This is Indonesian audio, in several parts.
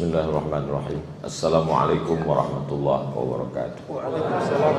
Bismillahirrahmanirrahim. Assalamualaikum warahmatullahi wabarakatuh. Waalaikumsalam.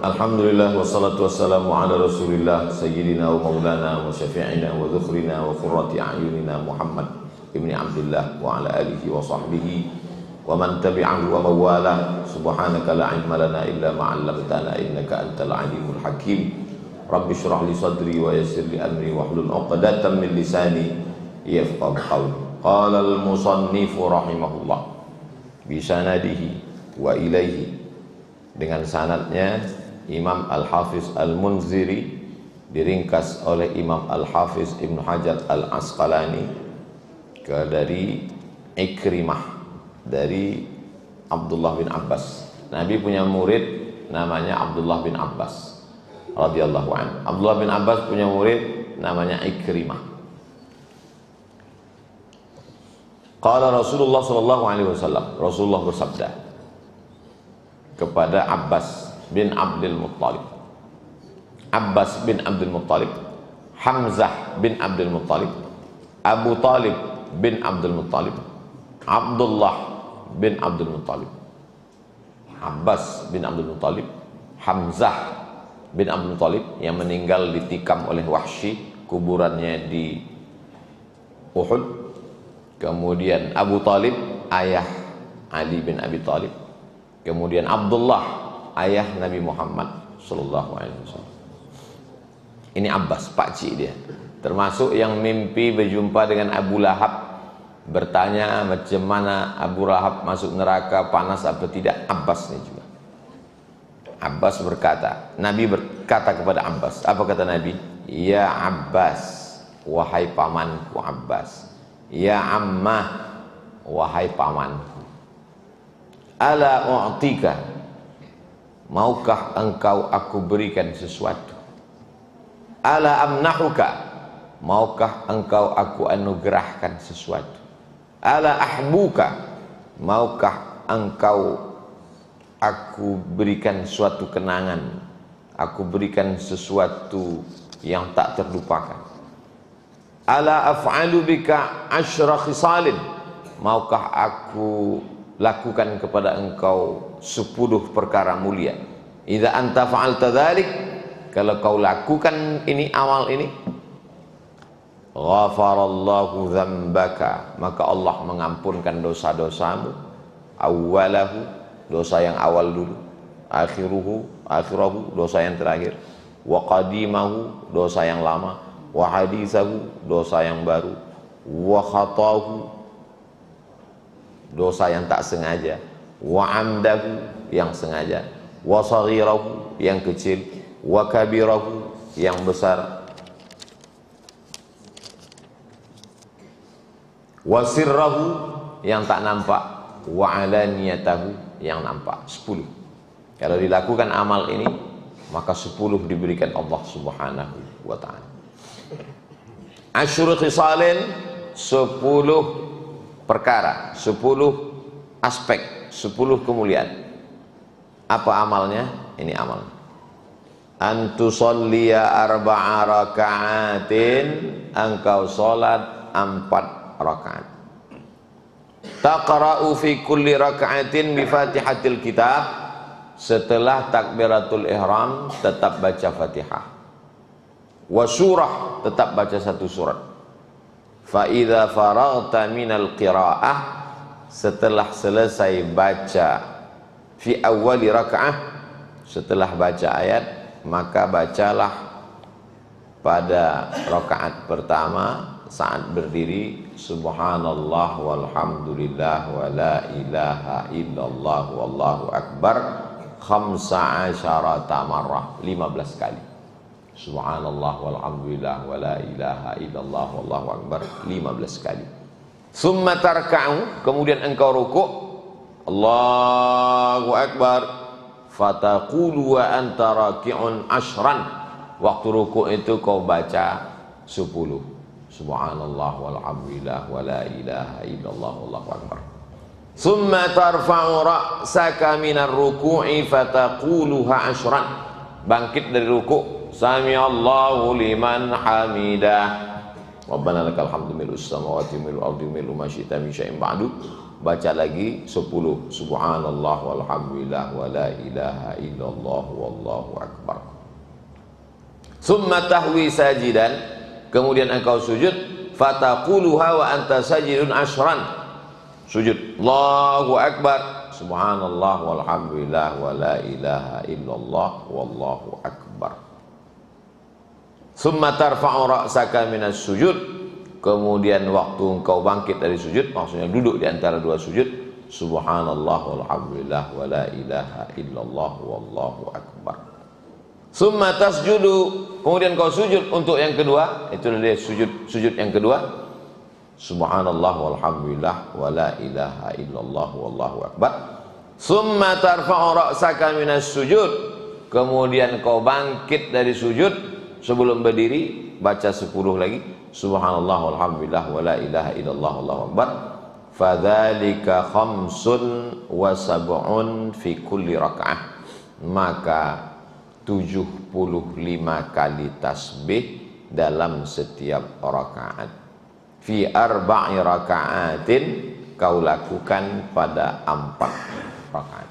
Alhamdulillah wassalatu wassalamu ala Rasulillah sayyidina wa maulana wa syafi'ina wa dzukhrina wa qurrati a'yunina Muhammad ibni Abdullah wa ala alihi wa sahbihi wa man tabi'ahu wa mawalah. Subhanaka la ilma lana illa ma 'allamtana innaka antal alimul hakim. Rabbi shrah li sadri wa yassir li amri wahlul 'uqdatam min lisani yafqahu qawli. Qala al-musannif rahimahullah bi sanadihi wa ilaihi, dengan sanadnya Imam Al-Hafiz Al-Munziri diringkas oleh Imam Al-Hafiz Ibn Hajar Al-Asqalani dari Ikrimah dari Abdullah bin Abbas. Nabi punya murid namanya Abdullah bin Abbas radhiyallahu anhu. Abdullah bin Abbas punya murid namanya Ikrimah. Qala Rasulullah sallallahu alaihi wasallam, Rasulullah bersabda kepada Abbas bin Abdul Muttalib, Abbas bin Abdul Muttalib, Hamzah bin Abdul Muttalib, Abu Talib bin Abdul Muttalib, Abdullah bin Abdul Muttalib. Abbas bin Abdul Muttalib, Hamzah bin Abdul Muttalib yang meninggal ditikam oleh Wahsy, kuburannya di Uhud. Kemudian Abu Talib, ayah Ali bin Abi Talib. Kemudian Abdullah, ayah Nabi Muhammad sallallahu alaihi wasallam. Ini Abbas, pakcik dia. Termasuk yang mimpi berjumpa dengan Abu Lahab, bertanya macam mana Abu Lahab masuk neraka, panas apa tidak. Abbas ini juga. Abbas berkata, Nabi berkata kepada Abbas, apa kata Nabi? Ya Abbas, wahai pamanku Abbas. Ya ammah, wahai pamanku. Ala u'tika, maukah engkau aku berikan sesuatu? Ala amnahuka, maukah engkau aku anugerahkan sesuatu? Ala ahbuka, maukah engkau aku berikan suatu kenangan, aku berikan sesuatu yang tak terlupakan? Ala af'alu bika asyra khisalin, maukah aku lakukan kepada engkau 10 perkara mulia? Idza anta fa'alta dzalik, kalau kau lakukan ini, amal ini, ghafarallahu dzambaka, maka Allah mengampunkan dosa-dosamu. Awwalahu, dosa yang awal dulu. Akhirahu, dosa yang terakhir. Wa qadimahu, dosa yang lama. Wa hadisahu, dosa yang baru. Wa khatahu, dosa yang tak sengaja. Wa amdahu, yang sengaja. Wa saghirahu, yang kecil. Wa kabirahu, yang besar. Wa sirrahu, yang tak nampak. Wa alaniyatahu, yang nampak. 10. Kalau dilakukan amal ini, maka 10 diberikan Allah subhanahu wa ta'ala. Asyru khisalin, 10 perkara, 10 aspek, 10 kemuliaan. Apa amalnya? Ini amal. Antusolliya arba'a raka'atin, engkau salat 4 rakaat. Taqra'u fi kulli raka'atin bi Fatihatil Kitab, setelah takbiratul ihram tetap baca Fatihah. Wa surah, tetap baca 1 surat. Fa idza faraghta minal qiraah, setelah selesai baca fi awwali rakaah, setelah baca ayat, maka bacalah pada rakaat pertama saat berdiri subhanallah walhamdulillah wa la ilaha illallah wallahu akbar 15 marrah, 15 kali. Subhanallah walhamdulillah wa la ilaha illallah wallahu akbar 15 kali. Summa tarka'u, kemudian engkau rukuk, Allahu akbar, fataqulu wa anta raki'un ashran, waktu rukuk itu kau baca 10. Subhanallah walhamdulillah wa la ilaha illallah wallahu akbar. Summa tarfa'u ra'saka minar ruku'i fataquluha ashran, bangkit dari rukuk, Sami Allahu liman hamidah, Rabbana lakal hamdu mil'us samawati mil'ul ardi mil'u ma syi'ta min syai'in ba'du. Baca lagi 10. Subhanallah walhamdulillah wa la ilaha illallah wallahu akbar. Summa tahwi sajidan, kemudian engkau sujud, fataquluha wa anta sajidun ashran. Sujud Allahu akbar, subhanallah walhamdulillah wa la ilaha illallah wallahu akbar. Summa tarfa'u ra'saka minas sujud, kemudian waktu engkau bangkit dari sujud, maksudnya duduk di antara dua sujud, subhanallah walhamdulillah wa la ilaha illallah wallahu akbar. Summa tasjudu, kemudian kau sujud untuk yang kedua, itu dia sujud yang kedua, subhanallah walhamdulillah wa la ilaha illallah wallahu akbar. Summa tarfa'u ra'saka minas sujud, kemudian kau bangkit dari sujud. Sebelum berdiri baca 10 lagi, subhanallah walhamdulillah wa la ilaha illallah wallahu akbar. Fadzalika khamsun wa sab'un fi kulli raka'ah, maka 75 kali tasbih dalam setiap rakaat. Fi arba'i raka'atin, kau lakukan pada 4 rakaat.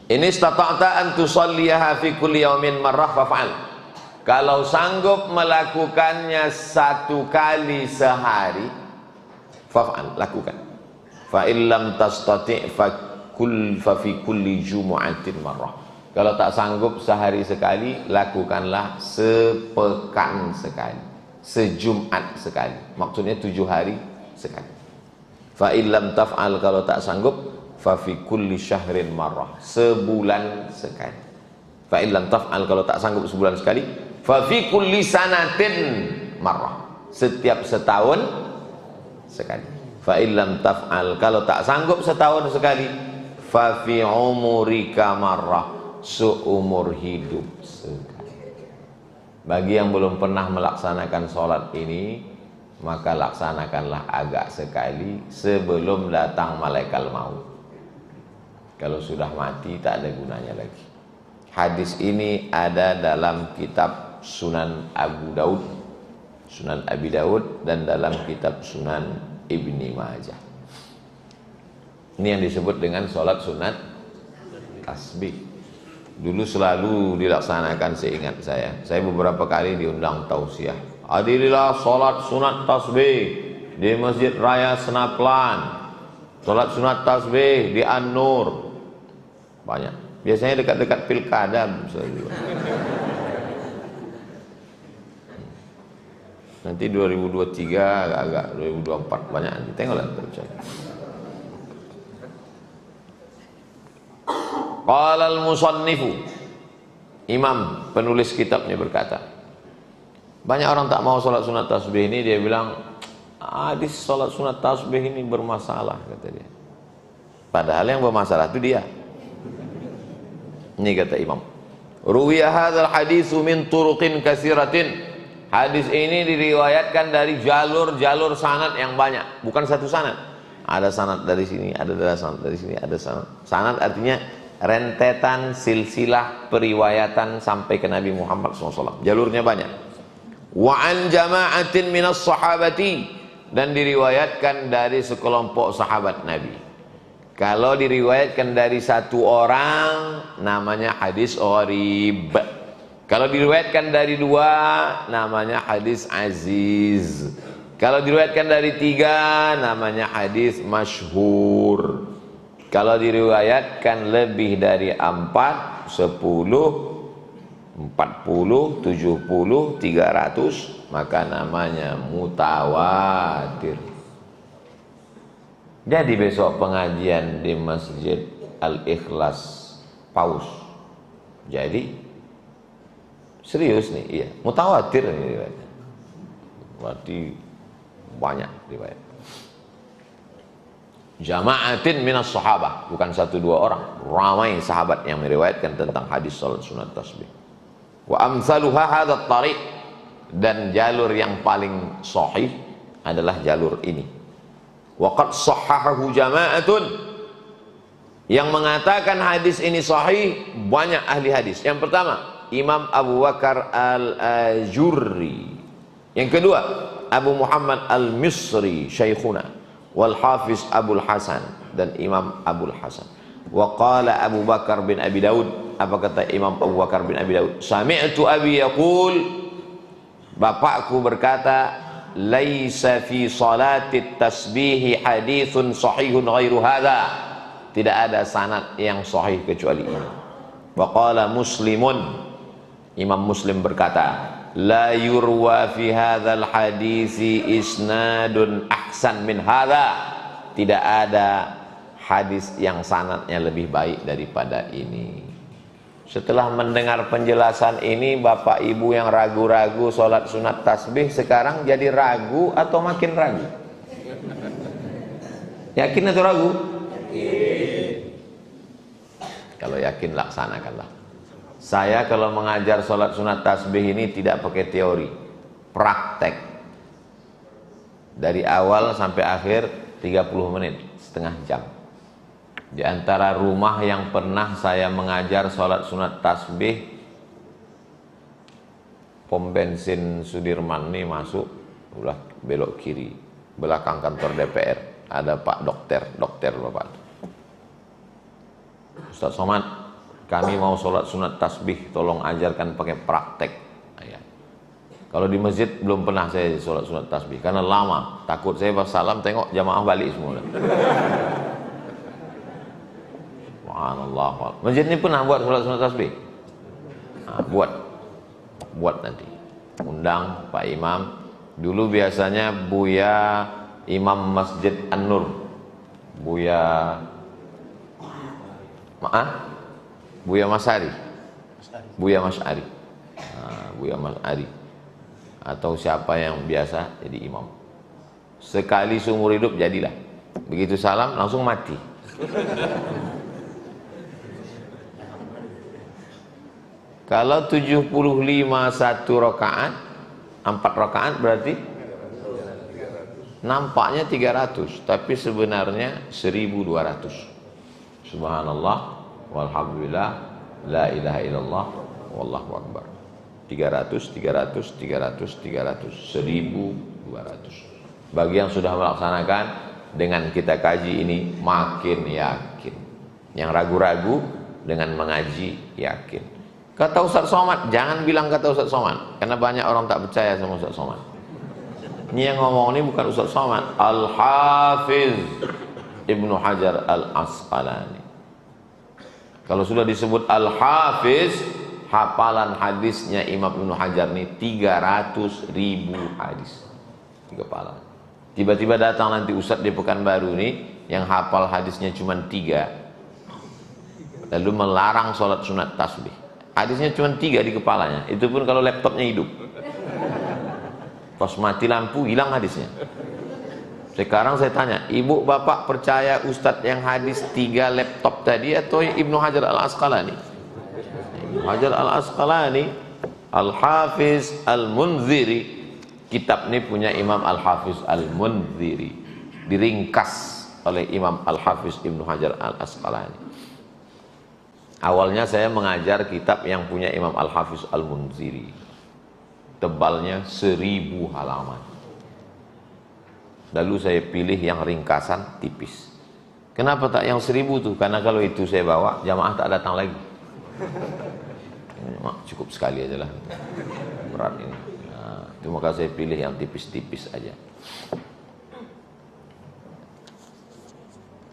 Ini istata'ta an tusalliha fi kulli yaumin marrah faf'al. Kalau sanggup melakukannya 1 kali sehari, faf'al, lakukan. Fa illam tastati' fa fi kulli jumu'atin marrah. Kalau tak sanggup sehari sekali, lakukanlah sepekan sekali, sejumat sekali. Maksudnya 7 hari sekali. Fa illam taf'al, kalau tak sanggup, fa fi kulli syahrin marrah, sebulan sekali. Fa illam taf'al, kalau tak sanggup sebulan sekali, fa fi kulli sanatin marrah, setiap setahun sekali. Fa illam taf'al, kalau tak sanggup setahun sekali, fa fi umurika marrah, seumur hidup sekali. Bagi yang belum pernah melaksanakan sholat ini, maka laksanakanlah agak sekali sebelum datang malaikat maut. Kalau sudah mati tak ada gunanya lagi. Hadis ini ada dalam kitab Sunan Abu Daud, Sunan Abi Daud, dan dalam kitab Sunan Ibni Majah. Ini yang disebut dengan sholat sunat tasbih. Dulu selalu dilaksanakan seingat saya. Saya beberapa kali diundang tausiah. Hadirilah sholat sunat tasbih di Masjid Raya Senaplan. Sholat sunat tasbih di An-Nur. Banyak. Biasanya dekat-dekat pilkada. Nanti 2023 agak-agak 2024 banyak. Tengoklah. Qala al-musannifu, imam penulis kitabnya berkata, banyak orang tak mau sholat sunat tasbih ini. Dia bilang hadis sholat sunat tasbih ini bermasalah, kata dia. Padahal yang bermasalah itu dia. Ini kata imam, ruwiya hadzal haditsu min turuqin katsiratin. Hadis ini diriwayatkan dari jalur-jalur sanad yang banyak, bukan satu sanad. Ada sanad dari sini, ada sanad dari sini, ada sanad. Sanad artinya rentetan silsilah periwayatan sampai ke Nabi Muhammad SAW. Jalurnya banyak. Wa an jama'atin minas sahabati, dan diriwayatkan dari sekelompok sahabat Nabi. Kalau diriwayatkan dari satu orang, namanya hadis gharib. Kalau diriwayatkan dari 2, namanya hadis aziz. Kalau diriwayatkan dari 3, namanya hadis masyhur. Kalau diriwayatkan lebih dari 4, 10, 40, 70, 300, maka namanya mutawatir. Jadi besok pengajian di Masjid Al-Ikhlas Paus. Jadi serius nih, iya, mutawatir ini riwayatnya. Berarti banyak riwayat. Jama'atin minas sahabah, bukan 1-2 orang, ramai sahabat yang meriwayatkan tentang hadis salat sunat tasbih. Wa amsaluha hadzal tariq, dan jalur yang paling sahih adalah jalur ini. Wa qad sahhahahu jama'atun, yang mengatakan hadis ini sahih banyak ahli hadis. Yang pertama, Imam Abu Bakar Al-Ajurri, Yang kedua, Abu Muhammad Al-Misri Syekhuna wal Hafiz Abul Hasan, dan Imam Abul Hasan. Wa qala Abu Bakar bin Abi Daud, apa kata Imam Abu Bakar bin Abi Daud? Sami'tu abi yaqul, bapakku berkata, laisa fi salati tasbih haditsun sahihun ghairu hadza, tidak ada sanad yang sahih kecuali ini. Wa qala Muslimun, Imam Muslim berkata, la yurwa fi hadzal hadisi isnadun ahsan min hadza, tidak ada hadis yang sanadnya lebih baik daripada ini. Setelah mendengar penjelasan ini, bapak ibu yang ragu-ragu sholat sunat tasbih sekarang jadi ragu atau makin ragu? Yakin atau ragu? Kalau yakin laksanakanlah. Saya kalau mengajar sholat sunat tasbih ini tidak pakai teori, praktek. Dari awal sampai akhir 30 menit, setengah jam. Di antara rumah yang pernah saya mengajar sholat sunat tasbih, pom bensin Sudirman nih masuk, udah belok kiri, belakang kantor DPR, ada Pak dokter Bapak. Ustaz Somad, kami mau sholat sunat tasbih, tolong ajarkan pakai praktek. Ya. Kalau di masjid belum pernah saya sholat sunat tasbih, karena lama, takut saya pas salam tengok jamaah balik semua. Subhanallah. Masjid ini pernah buat sholat sunat tasbih? Nah, buat nanti. Undang Pak Imam. Dulu biasanya Buya Imam Masjid An-Nur, Buya Masari, Buya Masari, atau siapa yang biasa jadi imam. Sekali seumur hidup jadilah. Begitu salam langsung mati. Kalau 75 satu rakaat, 4 rakaat berarti nampaknya 300, tapi sebenarnya 1200. Subhanallah walhamdulillah la ilaha illallah wallahu akbar. 300 1200. Bagi yang sudah melaksanakan, dengan kita kaji ini makin yakin. Yang ragu-ragu dengan mengaji yakin. Kata Ustaz Somad, jangan bilang kata Ustaz Somad, karena banyak orang tak percaya sama Ustaz Somad. Ini yang ngomong ini bukan Ustaz Somad, Al-Hafiz Ibnu Hajar Al-Asqalani. Kalau sudah disebut Al-Hafiz, hafalan hadisnya Imam Ibnu Hajar ini 300.000 hadis di kepala. Tiba-tiba datang nanti Ustaz di Pekanbaru nih yang hafal hadisnya cuma 3, lalu melarang sholat sunat tasbih. Hadisnya cuma 3 di kepalanya, itu pun kalau laptopnya hidup. Pas mati lampu hilang hadisnya. Sekarang saya tanya, ibu bapak percaya Ustadz yang hadis 3 laptop tadi atau Ibnu Hajar Al-Asqalani? Ibnu Hajar Al-Asqalani, Al-Hafiz Al-Munziri, kitab ini punya Imam Al-Hafiz Al-Munziri, diringkas oleh Imam Al-Hafiz Ibnu Hajar Al-Asqalani. Awalnya saya mengajar kitab yang punya Imam Al-Hafiz Al-Munziri, tebalnya 1000 halaman. Lalu saya pilih yang ringkasan tipis. Kenapa tak yang 1000 tuh? Karena kalau itu saya bawa, jamaah tak datang lagi. Cukup sekali aja lah, berat ini. Nah, terima kasih, saya pilih yang tipis-tipis aja.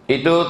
Itu